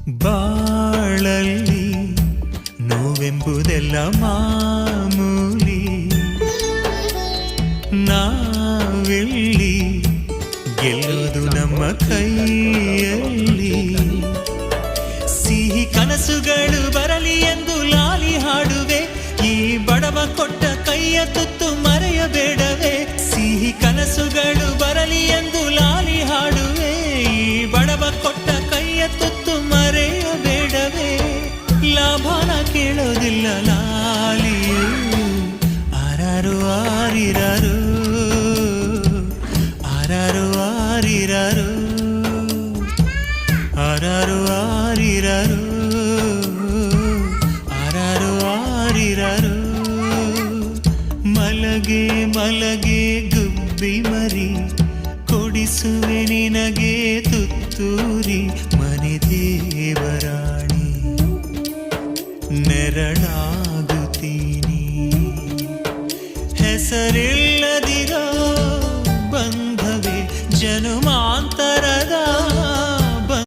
ಬಾಳಲ್ಲಿ ನೋವೆಂಬುದೆಲ್ಲ ಮಾಮೂಲಿ, ನಾವೆಲ್ಲಿ ಗೆಲ್ಲೋದು ನಮ್ಮ ಕೈಯಲ್ಲಿ. ಸಿಹಿ ಕನಸುಗಳು ಬರಲಿ ಎಂದು ಲಾಲಿ ಹಾಡುವೆ, ಈ ಬಡವ ಕೊಟ್ಟ ಕೈಯ ತುತ್ತು ಮರೆಯಬೇಡವೇ. ಸಿಹಿ ಕನಸುಗಳು ಬರಲಿ ಎಂದು ಲಾಲಿ ಹಾಡುವೆ, ಈ ಬಡವ ಕೊಟ್ಟ ಕೈಯ ತುತ್ತು ಮರೆಯಬೇಡವೇ. ಲಾಭನ ಕೇಳೋದಿಲ್ಲ ಲಾಲಿಯು, ಆರಾರು ಆರಿರಾರು, ಆರಾರು ಆರಿರಾರು, ಆರಾರು ಆರಿರಾರು, ಆರಾರು ಆರಿರಾರು. ಮಲಗೆ ಮಲಗೆ ಗುಬ್ಬಿ ಮರಿ, ಕೊಡಿಸುವೆ ನಿನಗೆ ತುತ್ತೂರಿ. ಮನೆ ದೇವರಾಣಿ ನೆರಳಾಗುತ್ತೀನಿ, ಹೆಸರಿಲ್ಲದಿರೋ ಬಂಧವೇ ಜನುಮಾಂತರ